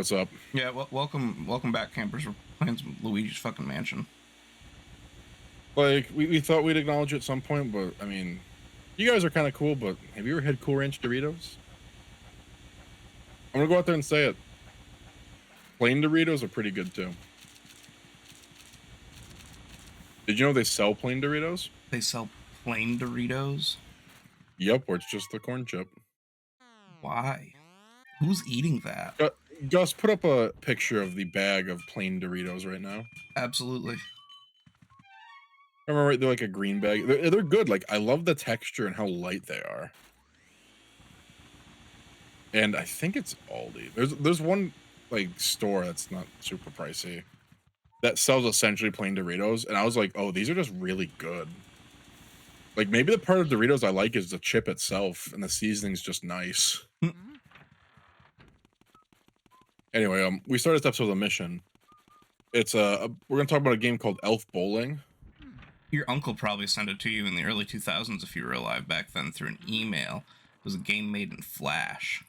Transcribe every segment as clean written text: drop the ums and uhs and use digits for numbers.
what's up. Yeah, well, welcome back, campers. We're playing some Luigi's fucking Mansion. Like, we thought we'd acknowledge it at some point, but I mean, you guys are kind of cool, but have you ever had Cool Ranch Doritos? I'm gonna go out there and say it. Plain Doritos are pretty good too. Did you know they sell plain Doritos? They sell plain Doritos. Yep, where it's just the corn chip. Why? Who's eating that? Gus, put up a picture of the bag of plain Doritos right now. Absolutely. Remember, right? They're like a green bag. They're good. Like, I love the texture and how light they are. And I think it's Aldi. There's one like store that's not super pricey that sells essentially plain Doritos, and I was like, oh, these are just really good. Like, maybe the part of Doritos I like is the chip itself, and the seasoning's just nice. Anyway, we started this episode with a mission. It's we're gonna talk about a game called Elf Bowling. Your uncle probably sent it to you in the early 2000s if you were alive back then through an email. It was a game made in Flash.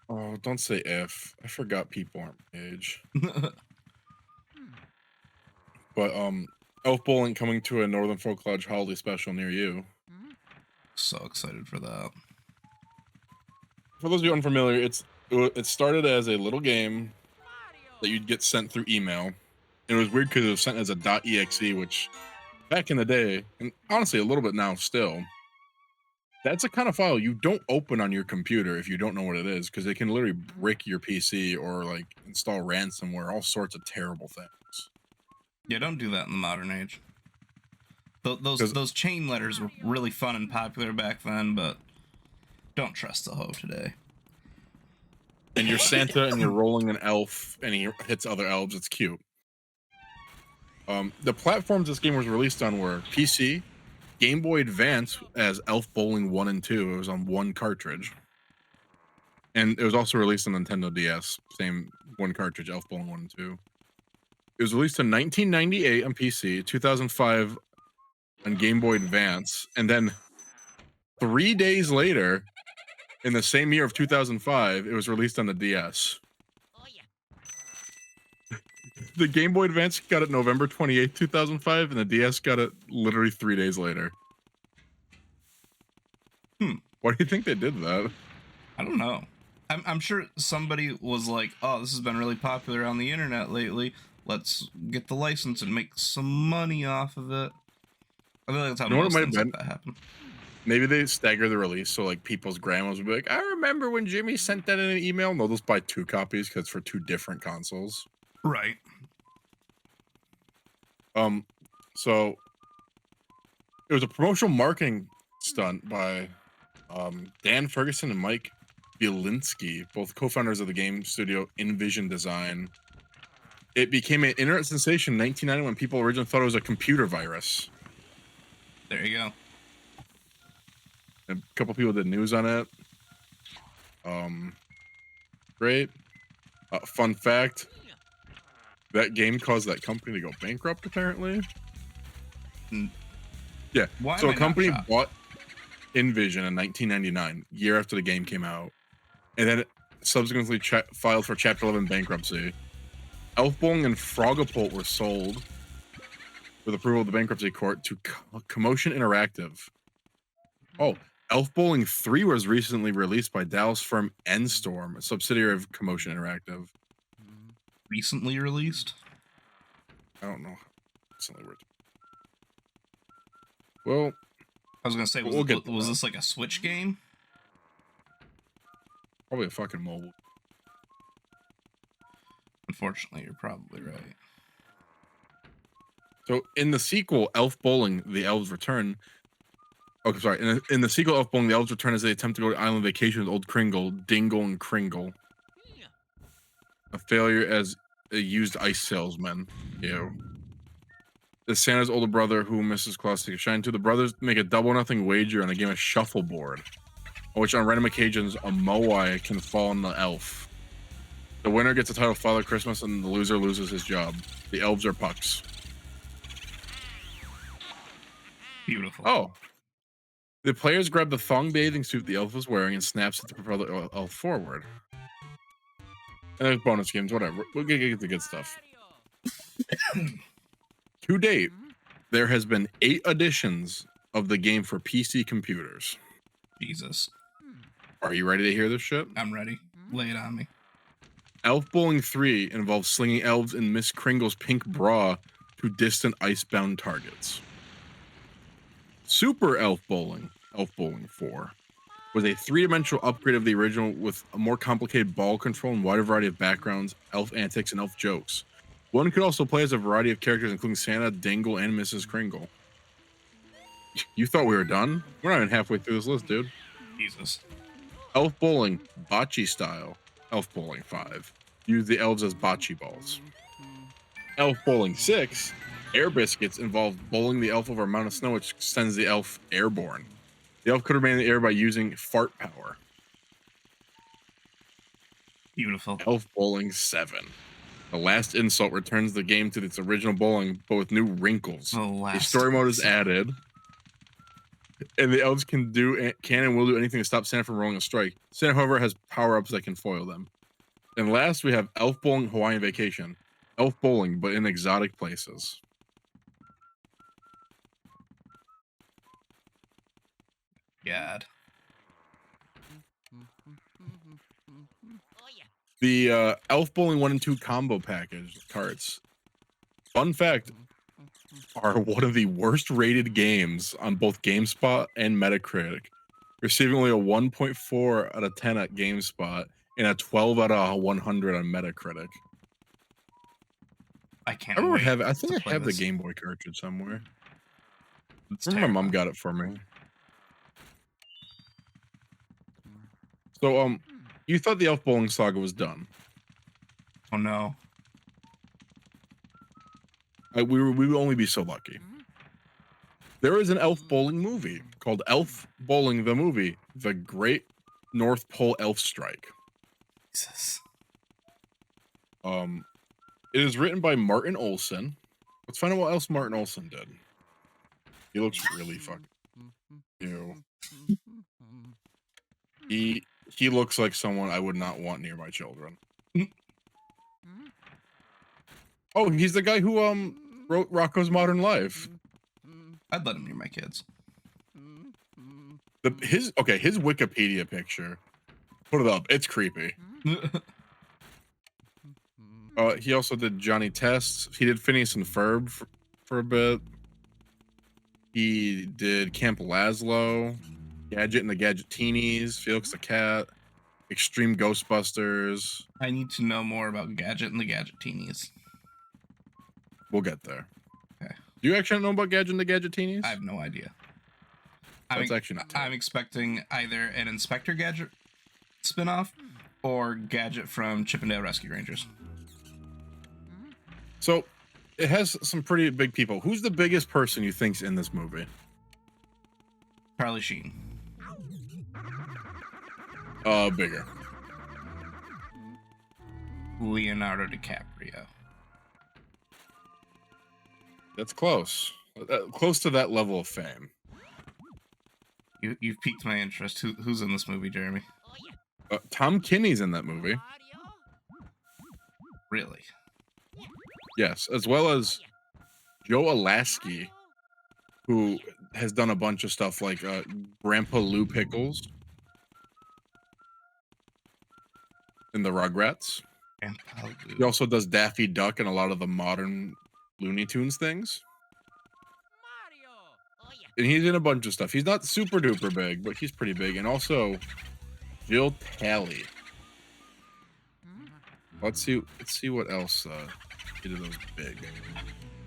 Oh, don't say if. I forgot people aren't my age. But Elf Bowling coming to a Northern Folk Lodge holiday special near you. So excited for that. For those of you unfamiliar, it started as a little game that you'd get sent through email. It was weird because it was sent as a .exe, which back in the day, and honestly a little bit now still, that's a kind of file you don't open on your computer if you don't know what it is, because they can literally brick your PC or like install ransomware, all sorts of terrible things. Yeah, don't do that in the modern age. Those chain letters were really fun and popular back then, but don't trust the hoe today. And you're Santa and you're rolling an elf and he hits other elves. It's cute. The platforms this game was released on were PC, Game Boy Advance as Elf Bowling 1 and 2. It was on one cartridge. And it was also released on Nintendo DS. Same one cartridge, Elf Bowling 1 and 2. It was released in 1998 on PC, 2005 on Game Boy Advance, and then 3 days later, in the same year of 2005, it was released on the DS. Oh, yeah. The Game Boy Advance got it November 28th, 2005, and the DS got it literally 3 days later. Why do you think they did that? I don't know. I'm sure somebody was like, oh, this has been really popular on the internet lately. Let's get the license and make some money off of it. I feel like that's how most things like that happen. Maybe they stagger the release, so like people's grandmas would be like, I remember when Jimmy sent that in an email. No, they'll just buy 2 copies because it's for 2 different consoles. Right. So it was a promotional marketing stunt by Dan Ferguson and Mike Bielinski, both co-founders of the game studio InVision Design. It became an internet sensation in 1990 when people originally thought it was a computer virus. There you go. A couple people did news on it. Great. Fun fact, that game caused that company to go bankrupt, apparently. Yeah. Why so am a I company not shocked? bought InVision in 1999, year after the game came out, and then it subsequently filed for Chapter 11 bankruptcy. Elf Bowling and Frogapult were sold with approval of the bankruptcy court to Commotion Interactive. Oh, Elf Bowling 3 was recently released by Dallas firm N-Storm, a subsidiary of Commotion Interactive. Recently released? I don't know. Recently. Well, I was gonna say, was this like a Switch game? Probably a fucking mobile. Unfortunately, you're probably right. So in the sequel, Elf Bowling: The Elves Return. Okay, sorry. In the sequel, Elf Bowling: The Elves Return, as they attempt to go to island vacation with Old Kringle, Dingle, and Kringle. A failure as a used ice salesman. Ew. As Santa's older brother, who Mrs. Claus takes a shine to, the brothers make a double-nothing wager on a game of shuffleboard, on which on random occasions a moai can fall on the elf. The winner gets the title Father Christmas, and the loser loses his job. The elves are pucks. Beautiful. Oh. The players grab the thong bathing suit the elf was wearing and snaps at the propel the elf forward. And there's bonus games, whatever. We'll get the good stuff. To date, there has been 8 editions of the game for PC computers. Jesus. Are you ready to hear this shit? I'm ready. Lay it on me. Elf Bowling 3 involves slinging elves in Miss Kringle's pink bra to distant icebound targets. Super Elf Bowling 4, was a 3-dimensional upgrade of the original with a more complicated ball control and wider variety of backgrounds, elf antics, and elf jokes. One could also play as a variety of characters, including Santa, Dingle, and Mrs. Kringle. You thought we were done? We're not even halfway through this list, dude. Jesus. Elf Bowling, Bocce Style, Elf Bowling 5. Use the elves as bocce balls. Elf Bowling 6, Air Biscuits, involved bowling the elf over a mountain of snow, which sends the elf airborne. The elf could remain in the air by using fart power. Beautiful. Elf Bowling 7. The Last Insult returns the game to its original bowling, but with new wrinkles. A story mode is added, and the elves can and will do anything to stop Santa from rolling a strike. Santa, however, has power-ups that can foil them. And last, we have Elf Bowling Hawaiian Vacation. Elf bowling, but in exotic places. God. The Elf Bowling 1 and 2 combo package carts, fun fact, are one of the worst rated games on both GameSpot and Metacritic, receiving only a 1.4 out of 10 at GameSpot and a 12 out of 100 on Metacritic. I can't. I remember I think I have the Game Boy cartridge somewhere. My mom got it for me. So, you thought the Elf Bowling saga was done? Oh no. We would only be so lucky. There is an Elf Bowling movie called Elf Bowling the Movie: The Great North Pole Elf Strike. Jesus. It is written by Martin Olson. Let's find out what else Martin Olson did. He looks really fucking ew. He looks like someone I would not want near my children. Oh, he's the guy who wrote Rocco's Modern Life. I'd let him near my kids. His Wikipedia picture. Put it up. It's creepy. He also did Johnny Tests. He did Phineas and Ferb for a bit. He did Camp Lazlo, Gadget and the Gadgetinis, Felix the Cat, Extreme Ghostbusters. I need to know more about Gadget and the Gadgetinis. We'll get there. Okay. Do you actually know about Gadget and the Gadgetinis? I have no idea. That's actually not I'm expecting either an Inspector Gadget spinoff or Gadget from Chip and Dale Rescue Rangers. So, it has some pretty big people. Who's the biggest person you think's in this movie? Charlie Sheen. Bigger. Leonardo DiCaprio. That's close. Close to that level of fame. You've piqued my interest. Who's in this movie, Jeremy? Tom Kenny's in that movie. Really? Yes, as well as Joe Alasky, who has done a bunch of stuff like Grandpa Lou Pickles in the Rugrats. He also does Daffy Duck and a lot of the modern Looney Tunes things. And he's in a bunch of stuff. He's not super duper big, but he's pretty big. And also Jill Talley. Let's see what else he did that was big.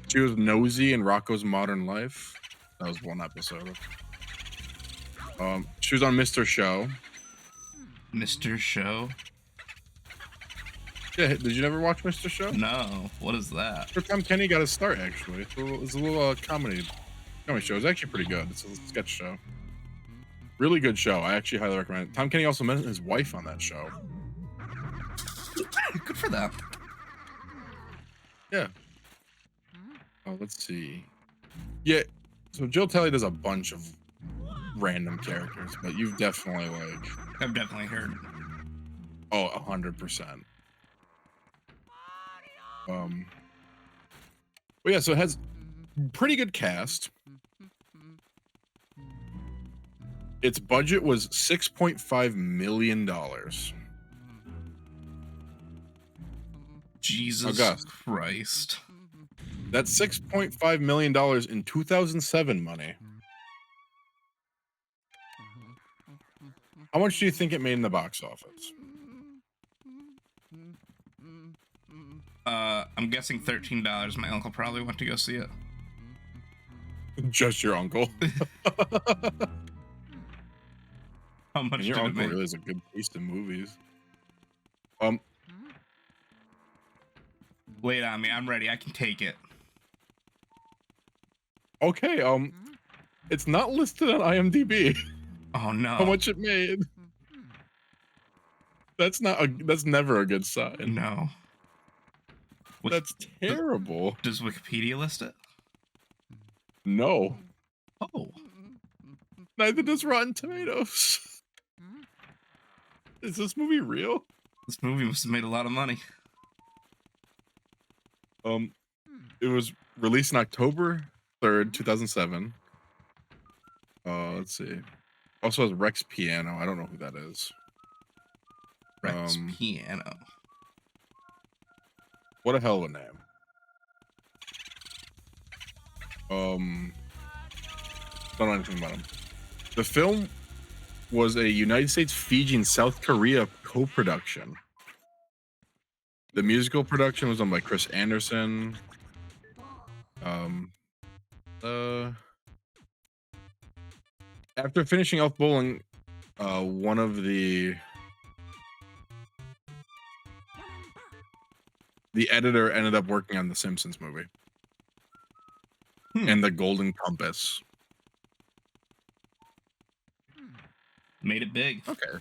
She was Nosy in Rocco's Modern Life. That was one episode. She was on Mr. Show. Mr. Show? Yeah, did you never watch Mr. Show? No. What is that? That's where Tom Kenny got his start, actually. It's a little comedy show. It's actually pretty good. It's a sketch show. Really good show. I actually highly recommend it. Tom Kenny also met his wife on that show. Good for them. Yeah. Oh, let's see. Yeah, so Jill Talley does a bunch of random characters, but you've definitely I've definitely heard. Oh, 100%. Well, yeah, so it has pretty good cast. Its budget was $6.5 million. Jesus Gus. Christ. That's $6.5 million in 2007 money. How much do you think it made in the box office? I'm guessing $13. My uncle probably went to go see it. Just your uncle. How much And your did it uncle make? really has a good taste in movies. Wait on me. I'm ready. I can take it. Okay, it's not listed on IMDb. Oh no. How much it made? That's never a good sign. No. That's terrible. Does Wikipedia list it? No, Oh. neither does Rotten Tomatoes. Is this movie real? This movie must have made a lot of money. It was released on October 3rd, 2007. Let's see. Also has Rex Piano. I don't know who that is. Rex Piano. What a hell of a name. Don't know anything about him. The film was a United States, Fiji, and South Korea co-production. The musical production was done by Chris Anderson. After finishing Elf Bowling, one of the editor ended up working on the Simpsons movie and the Golden Compass. Made it big. Okay.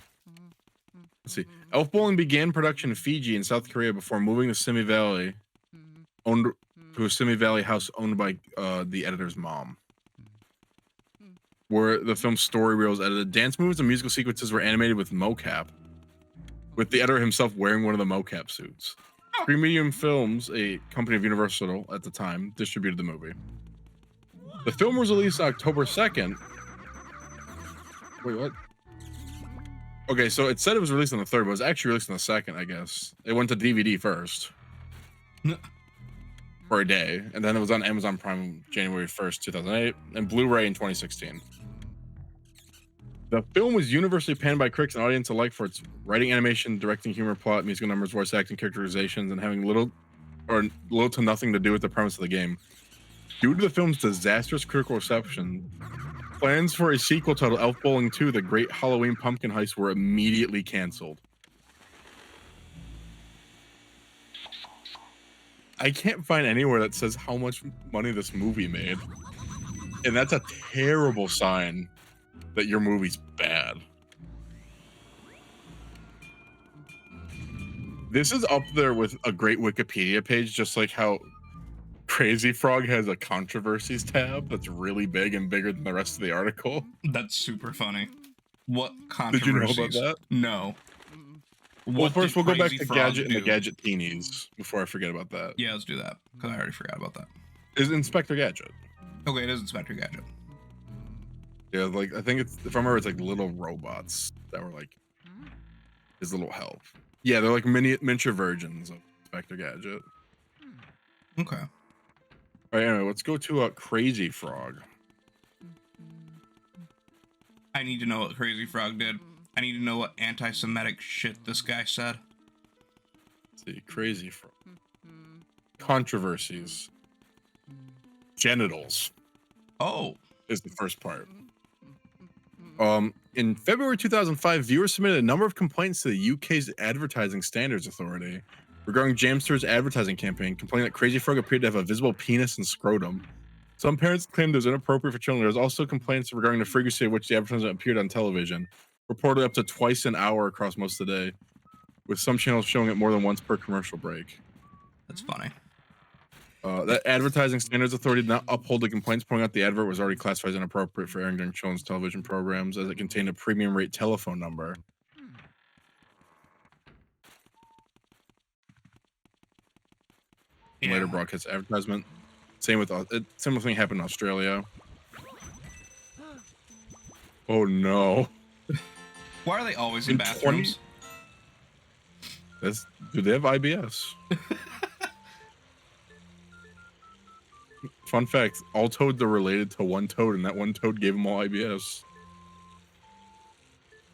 Let's see. Elf Bowling began production in Fiji and South Korea before moving to Simi Valley, to a Simi Valley house owned by the editor's mom, where the film's story reel was edited. Dance moves and musical sequences were animated with mocap, with the editor himself wearing one of the mocap suits. Screen Medium Films, a company of Universal at the time, distributed the movie. The film was released October 2nd. Wait, what? Okay, so it said it was released on the 3rd, but it was actually released on the 2nd, I guess. It went to DVD first. For a day, and then it was on Amazon Prime January 1st, 2008, and Blu-ray in 2016. The film was universally panned by critics and audience alike for its writing, animation, directing, humor, plot, musical numbers, voice acting, characterizations, and having little to nothing to do with the premise of the game. Due to the film's disastrous critical reception, plans for a sequel titled Elf Bowling 2: The Great Halloween Pumpkin Heist were immediately canceled. I can't find anywhere that says how much money this movie made. And that's a terrible sign that your movie's bad. This is up there with a great Wikipedia page, just like how Crazy Frog has a controversies tab that's really big and bigger than the rest of the article. That's super funny. What Did controversies? you know about that? No. Well, first we'll go back to Frog Gadget and the do? Gadget Teenies before I forget about that. Yeah, let's do that, because I already forgot about that. Is Inspector Gadget. Okay, it is Inspector Gadget. Yeah, like I think it's, if I remember, it's like little robots that were like his little help. Yeah, they're like miniature versions of Inspector Gadget. Okay. All right, anyway, let's go to Crazy Frog. I need to know what Crazy Frog did. I need to know what anti-Semitic shit this guy said. Let's see, Crazy Frog. Controversies. Genitals Oh. is the first part. In February 2005, viewers submitted a number of complaints to the UK's Advertising Standards Authority regarding Jamster's advertising campaign, complaining that Crazy Frog appeared to have a visible penis and scrotum. Some parents claimed it was inappropriate for children. There was also complaints regarding the frequency at which the advertisement appeared on television, reportedly up to twice an hour across most of the day, with some channels showing it more than once per commercial break. That's funny. That Advertising Standards Authority did not uphold the complaints, pointing out the advert was already classified as inappropriate for airing during children's television programs, as it contained a premium rate telephone number. and later broadcast advertisement. Same with similar thing happened in Australia. Oh no! Why are they always in bathrooms? 20... do they have IBS? Fun fact: all toads are related to one toad, and that one toad gave them all IBS.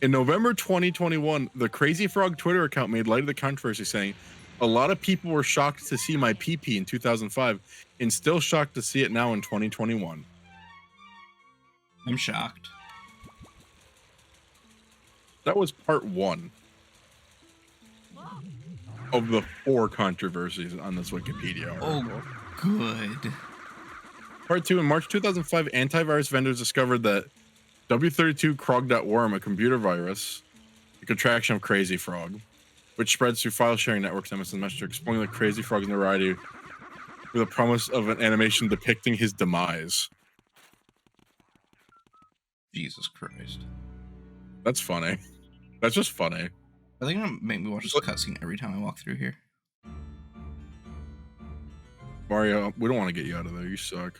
In November 2021, the Crazy Frog Twitter account made light of the controversy, saying, "A lot of people were shocked to see my pee-pee in 2005, and still shocked to see it now in 2021." I'm shocked. That was part 1 of the 4 controversies on this Wikipedia article. Oh, good. Part 2, in March 2005, antivirus vendors discovered that W32Krog.worm, a computer virus, a contraction of Crazy Frog, which spreads through file sharing networks and MSN Messenger, exploiting the Crazy Frog's notoriety with a promise of an animation depicting his demise. Jesus Christ. That's funny. That's just funny. Are they gonna make me watch this cutscene every time I walk through here? Mario, we don't want to get you out of there. You suck.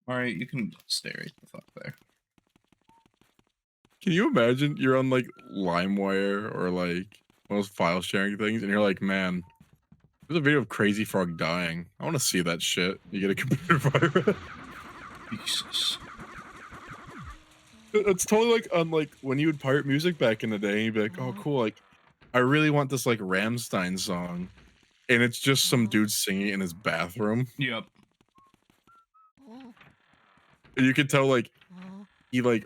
Alright, you can stay right the fuck there. Can you imagine you're on like LimeWire or like one of those file sharing things, and you're like, man, there's a video of Crazy Frog dying. I want to see that shit. You get a computer virus. Jesus. It's totally like on like when you would pirate music back in the day, and you'd be like, oh cool, like I really want this like Rammstein song, and it's just some dude singing in his bathroom. Yep. And you could tell like he like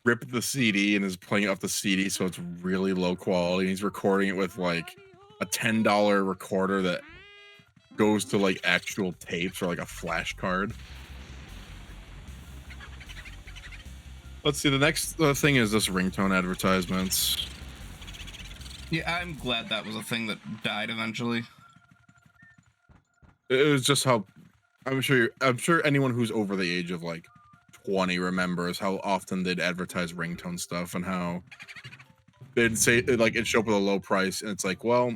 ripped the CD and is playing it off the CD, so it's really low quality. He's recording it with like a $10 recorder that goes to like actual tapes or like a flash card. Let's see. The next thing is this ringtone advertisements. Yeah, I'm glad that was a thing that died eventually. It was just how I'm sure anyone who's over the age of like 20 remembers how often they'd advertise ringtone stuff and how they'd say like it'd show up with a low price, and it's like, well,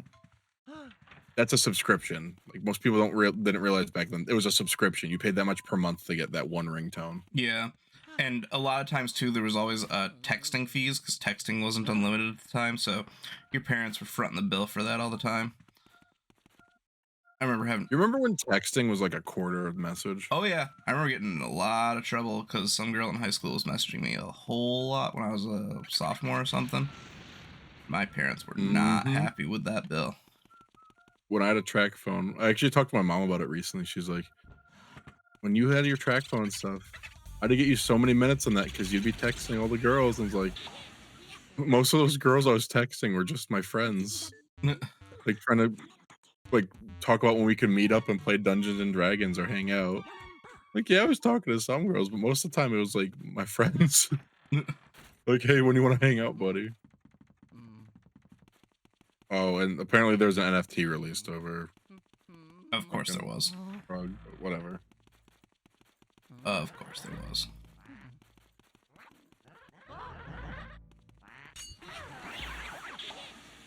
that's a subscription. Like most people didn't realize back then it was a subscription. You paid that much per month to get that one ringtone. Yeah. And a lot of times too, there was always texting fees because texting wasn't unlimited at the time, so your parents were fronting the bill for that all the time. I remember having. You remember when texting was like a quarter of message? Oh yeah, I remember getting in a lot of trouble because some girl in high school was messaging me a whole lot when I was a sophomore or something. My parents were not happy with that bill. When I had a track phone, I actually talked to my mom about it recently. She's like, when you had your track phone and stuff, I had to get you so many minutes on that because you'd be texting all the girls, and it's like most of those girls I was texting were just my friends, like trying to like talk about when we could meet up and play Dungeons and Dragons or hang out. Like, yeah, I was talking to some girls, but most of the time it was like my friends. Like, hey, when you want to hang out, buddy? Oh, and apparently there's an NFT released over. Of course there was. Whatever. Of course there was.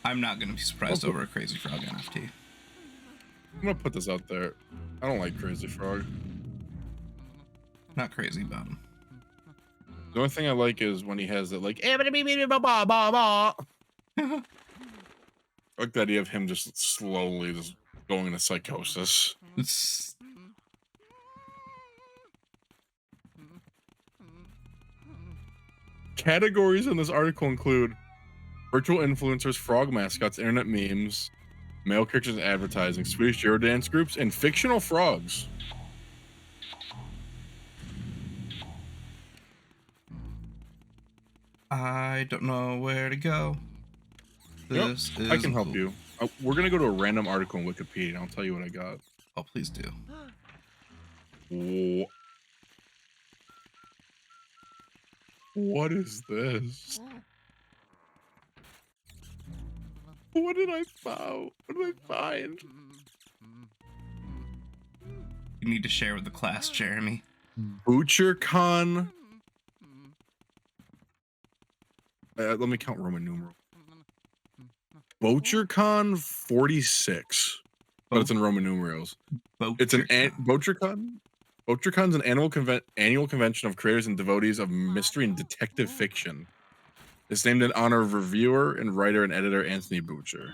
I'm not going to be surprised over a Crazy Frog NFT. I'm gonna put this out there. I don't like Crazy Frog. Not crazy about him. The only thing I like is when he has it like I like the idea of him just slowly just going into psychosis. It's... Categories in this article include virtual influencers, frog mascots, internet memes, male characters in advertising, Swedish Eurodance groups, and fictional frogs. I don't know where to go. This is I can help you. We're gonna go to a random article in Wikipedia, and I'll tell you what I got. Oh, please do. What is this? What did I find? What did I find? You need to share with the class, Jeremy. ButcherCon. Let me count Roman numeral. ButcherCon 46. but it's in Roman numerals. It's an Botricon. Botricon's an annual convention of creators and devotees of mystery and detective fiction. It's named in honor of reviewer and writer and editor Anthony Boucher.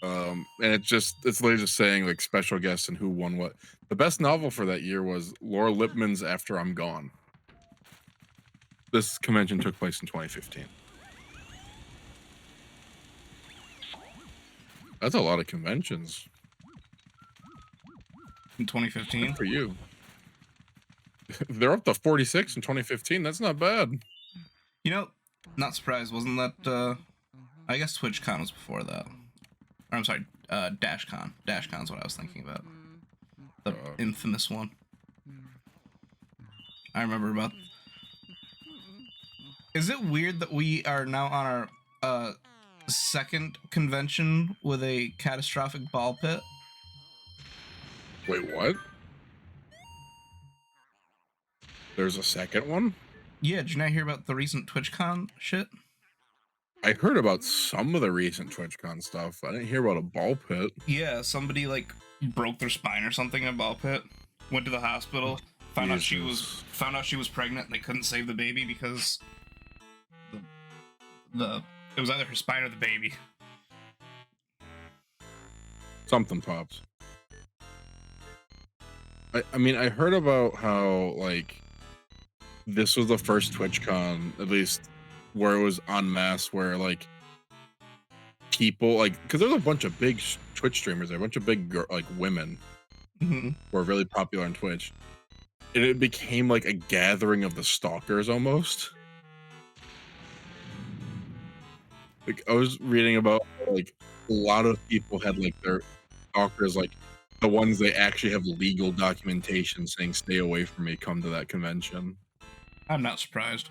And it's literally just saying like special guests and who won what. The best novel for that year was Laura Lippman's After I'm Gone. This convention took place in 2015. That's a lot of conventions. In 2015? For you. They're up to 46 in 2015. That's not bad. You know, not surprised. Wasn't that, I guess TwitchCon was before that. Or, I'm sorry, DashCon. DashCon's what I was thinking about. The infamous one. I remember about... Is it weird that we are now on our second convention with a catastrophic ball pit? Wait, what? There's a second one? Yeah, did you not hear about the recent TwitchCon shit? I heard about some of the recent TwitchCon stuff. I didn't hear about a ball pit. Yeah, somebody like broke their spine or something in a ball pit. Went to the hospital, found out she was pregnant, and they couldn't save the baby because it was either her spine or the baby. Something pops. I mean, I heard about how like this was the first TwitchCon, at least where it was en masse, where like people like, because there's a bunch of big Twitch streamers there, a bunch of big like women who are really popular on Twitch, and it became like a gathering of the stalkers almost. Like I was reading about like a lot of people had like their stalkers, like the ones they actually have legal documentation saying stay away from me, come to that convention. I'm not surprised.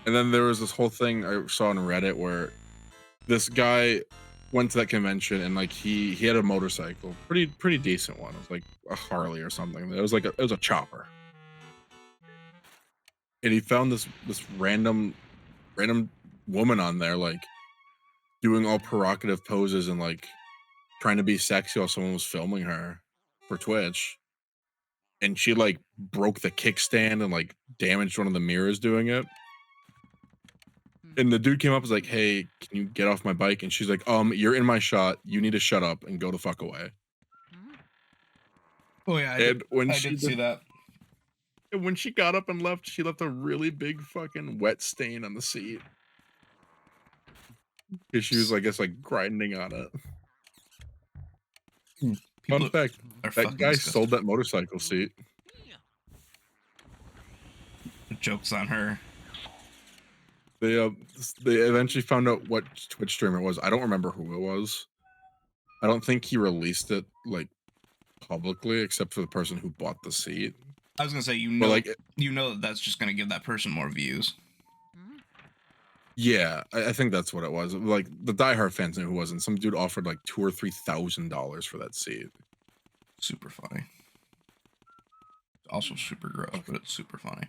And then there was this whole thing I saw on Reddit where this guy went to that convention and like he had a motorcycle, pretty decent one. It was like a Harley or something. It was a chopper. And he found this random woman on there like doing all provocative poses and like trying to be sexy while someone was filming her for Twitch. And she like broke the kickstand and like damaged one of the mirrors doing it. And the dude came up and was like, hey, can you get off my bike? And she's like, you're in my shot. You need to shut up and go the fuck away. Oh yeah, I did see that. And when she got up and left, she left a really big fucking wet stain on the seat. Because she was, I guess, like grinding on it. Fun fact, that guy sold that motorcycle seat. The joke's on her. They eventually found out what Twitch streamer it was. I don't remember who it was. I don't think he released it like publicly, except for the person who bought the seat. I was gonna say, you know that that's just gonna give that person more views. Yeah, I think that's what it was. Like the diehard fans knew who it was, and some dude offered like $2,000 or $3,000 for that seat. Super funny. Also super gross, but it's super funny.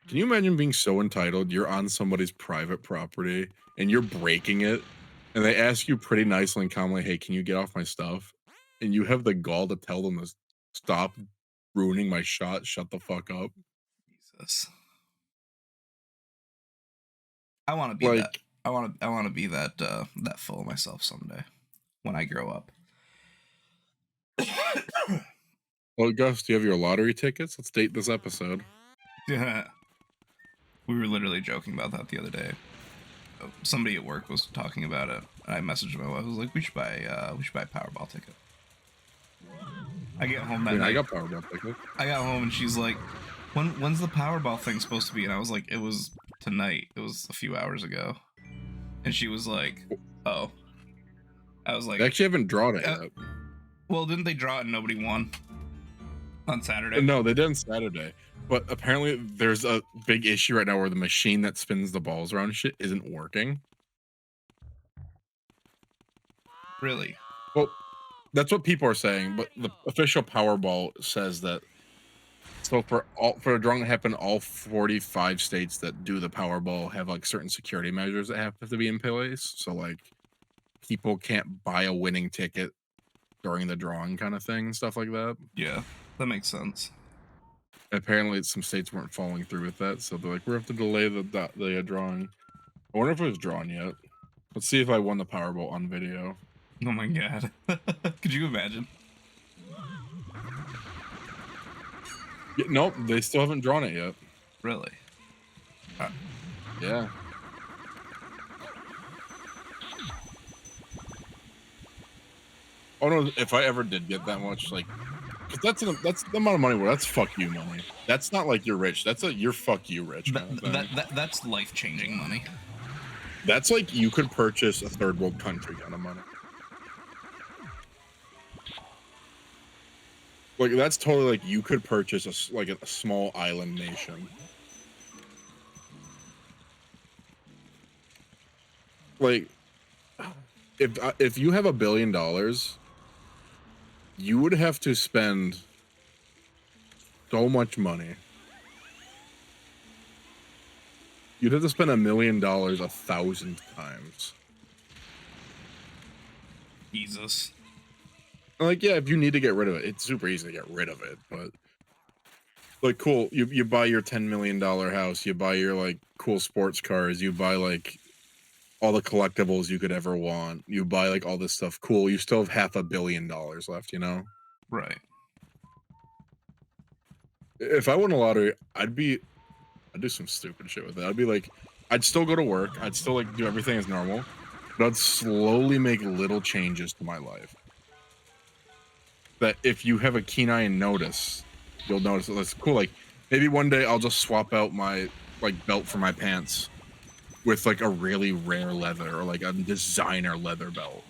Can you imagine being so entitled? You're on somebody's private property and you're breaking it, and they ask you pretty nicely and calmly, "Hey, can you get off my stuff?" And you have the gall to tell them to stop ruining my shot. Shut the fuck up. Jesus. I want to be that. I want to be that that full of myself someday when I grow up. Well, Gus, do you have your lottery tickets? Let's date this episode. Yeah. We were literally joking about that the other day. Somebody at work was talking about it. And I messaged my wife. I was like, we should buy a Powerball ticket. I get home that night. I got Powerball tickets. I got home and she's like, when's the Powerball thing supposed to be? And I was like, it was tonight. It was a few hours ago. And she was like, oh. I was like, they actually haven't drawn it yet. Well, didn't they draw it and nobody won on Saturday? No, they did on Saturday. But apparently there's a big issue right now where the machine that spins the balls around and shit isn't working. Really? Well, that's what people are saying, but the official Powerball says that So for a drawing to happen, all 45 states that do the Powerball have like certain security measures that have to be in place. So like people can't buy a winning ticket during the drawing kind of thing, stuff like that. Yeah, that makes sense. Apparently some states weren't following through with that, so they're like, we have to delay the drawing. I wonder if it was drawn yet. Let's see if I won the Powerball on video. Oh my god. Could you imagine? Yeah, nope, they still haven't drawn it yet. Really? Yeah. Oh no, if I ever did get that much, like, 'cause that's the amount of money where that's fuck you money. That's not like you're rich. That's a you're fuck you rich kind of thing. That's life-changing money. That's like you could purchase a third world country kind of money. Like that's totally like you could purchase a small island nation. Like if you have $1 billion, you would have to spend so much money. You'd have to spend $1 million 1,000 times. Jesus. Like, yeah, if you need to get rid of it, it's super easy to get rid of it, but like cool, you buy your $10 million house, you buy your like cool sports cars, you buy like all the collectibles you could ever want, you buy like all this stuff, cool, you still have $500 million left, you know? Right. If I won a lottery, I'd do some stupid shit with it. I'd be like, I'd still go to work, I'd still like do everything as normal, but I'd slowly make little changes to my life. That if you have a keen eye and notice, you'll notice that that's cool. Like maybe one day I'll just swap out my like belt for my pants with like a really rare leather or like a designer leather belt.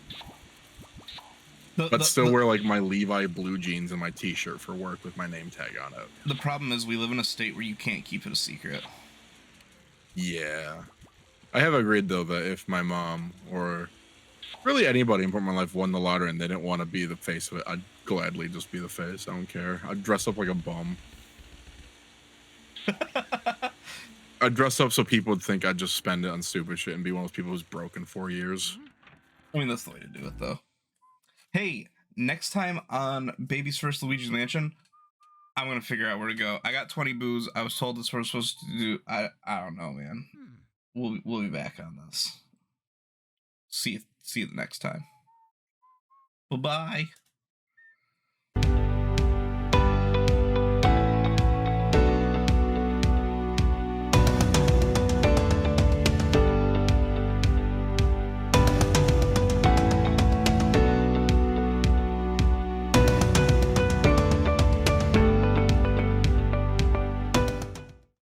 But still wear like my Levi blue jeans and my t-shirt for work with my name tag on it. The problem is we live in a state where you can't keep it a secret. Yeah. I have agreed though that if my mom or really anybody in my life won the lottery and they didn't want to be the face of it, I'd gladly just be the face. I don't care. I'd dress up like a bum. I'd dress up so people would think I'd just spend it on stupid shit and be one of those people who's broke in 4 years. I mean, that's the way to do it, though. Hey, next time on Baby's First Luigi's Mansion, I'm gonna figure out where to go. I got 20 boos. I was told this was supposed to do. I don't know, man. We'll be back on this. See you the next time. Bye bye.